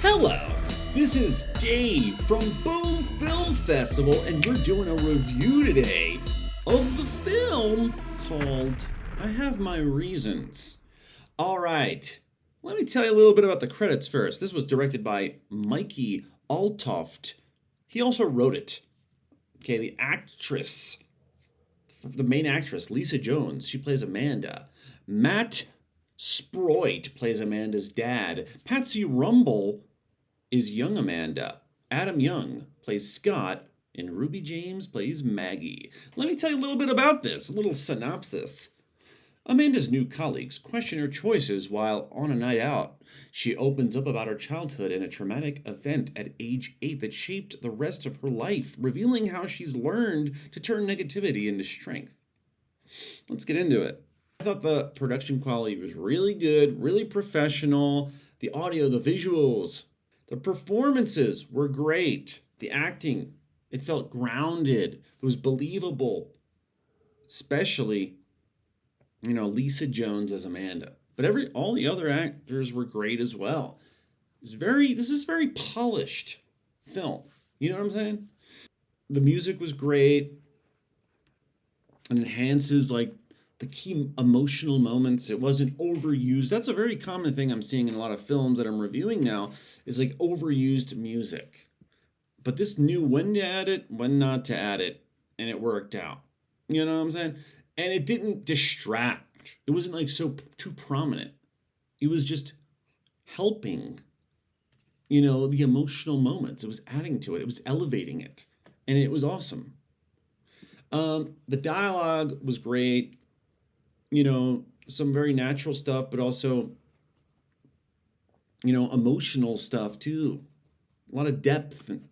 Hello, this is Dave from Boom Film Festival, and we're doing a review today of the film called I Have My Reasons. Alright, let me tell you a little bit about the credits first. This was directed by Mikey Altoft. He also wrote it. Okay, the main actress, Lisa Jones, she plays Amanda. Matt Sproit plays Amanda's dad. Patsy Rumball is young Amanda. Adam Young plays Scott. And Ruby James plays Maggie. Let me tell you a little bit about this, a little synopsis. Amanda's new colleagues question her choices while on a night out. She opens up about her childhood and a traumatic event at age 8 that shaped the rest of her life, revealing how she's learned to turn negativity into strength. Let's get into it. I thought the production quality was really good, really professional. The audio, the visuals, the performances were great. The acting, it felt grounded. It was believable, especially Lisa Jones as Amanda. But all the other actors were great as well. This is very polished film. You know what I'm saying? The music was great and enhances like the key emotional moments. It wasn't overused. That's a very common thing I'm seeing in a lot of films that I'm reviewing now is like overused music. But this knew when to add it, when not to add it, and it worked out. You know what I'm saying? And it didn't distract. It wasn't like too prominent. It was just helping, the emotional moments. It was adding to it. It was elevating it. And it was awesome. The dialogue was great. Some very natural stuff, but also, emotional stuff too. A lot of depth. And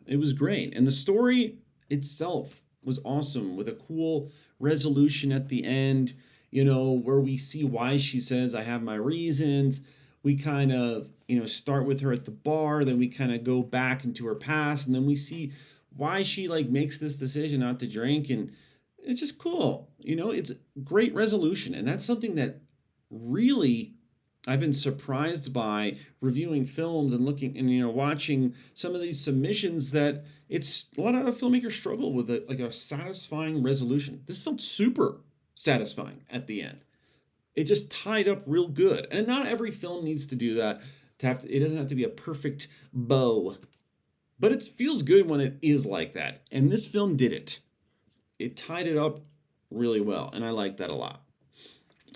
it was great. And the story itself was awesome with a cool resolution at the end, where we see why she says, I have my reasons. We kind of, start with her at the bar, then we kind of go back into her past, and then we see why she like makes this decision not to drink. And it's just cool. It's a great resolution. And that's something that really I've been surprised by reviewing films and looking and watching some of these submissions that it's a lot of filmmakers struggle with a satisfying resolution. This felt super satisfying at the end. It just tied up real good. And not every film needs to do that. It doesn't have to be a perfect bow. But it feels good when it is like that. And this film did it. It tied it up really well. And I like that a lot.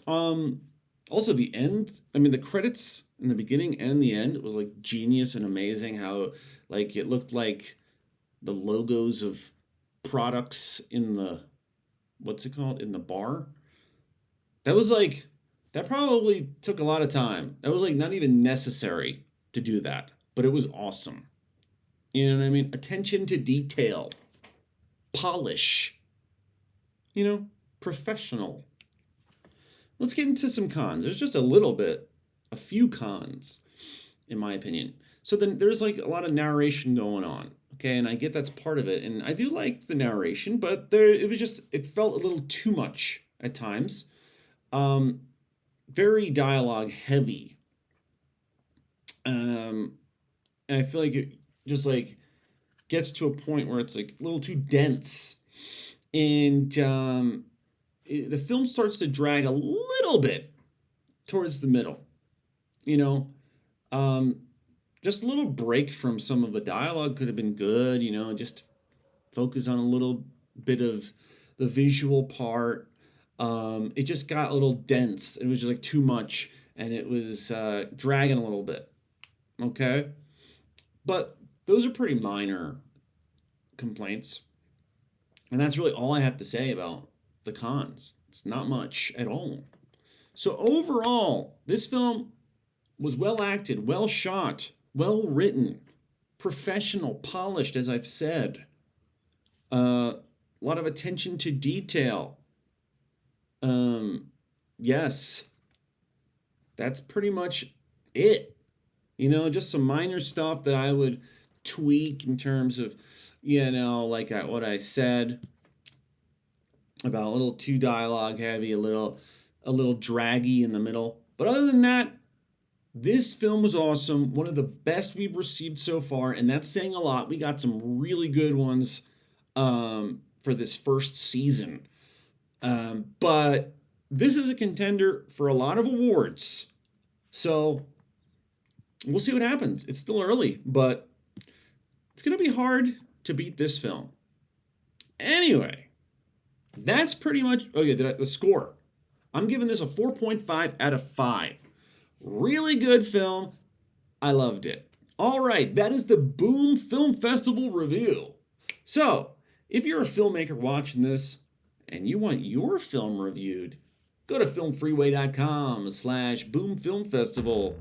Also, the end, the credits in the beginning and the end was like genius and amazing how like it looked like the logos of products in the, in the bar. That probably took a lot of time. That was like not even necessary to do that, but it was awesome. You know what I mean? Attention to detail, polish, professional. Let's get into some cons. There's just a few cons, in my opinion. So then there's like a lot of narration going on, okay? And I get that's part of it. And I do like the narration, but it felt a little too much at times. Very dialogue heavy. And I feel like it just like gets to a point where it's like a little too dense. And the film starts to drag a little bit towards the middle, just a little break from some of the dialogue could have been good, just focus on a little bit of the visual part. It just got a little dense. It was just like too much and it was dragging a little bit. Okay. But those are pretty minor complaints. And that's really all I have to say about the cons. It's not much at all. So overall, this film was well acted, well shot, well written, professional, polished, as I've said. A lot of attention to detail. Yes, that's pretty much it. Just some minor stuff that I would tweak in terms of, what I said about a little too dialogue heavy, a little draggy in the middle. But other than that, This film was awesome. One of the best we've received so far, and that's saying a lot. We got some really good ones for this first season. But this is a contender for a lot of awards. So we'll see what happens. It's still early, but it's going to be hard to beat this film. Anyway, that's pretty much, the score. I'm giving this a 4.5 out of 5. Really good film. I loved it. All right, that is the Boom Film Festival review. So, if you're a filmmaker watching this and you want your film reviewed, go to filmfreeway.com/boomfilmfestival.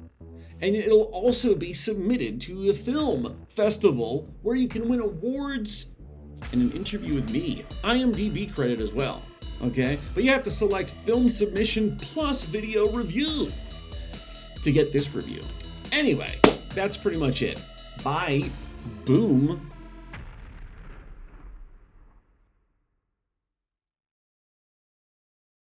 And it'll also be submitted to the film festival where you can win awards and an interview with me. IMDb credit as well. Okay? But you have to select film submission plus video review to get this review. Anyway, that's pretty much it. Bye. Boom.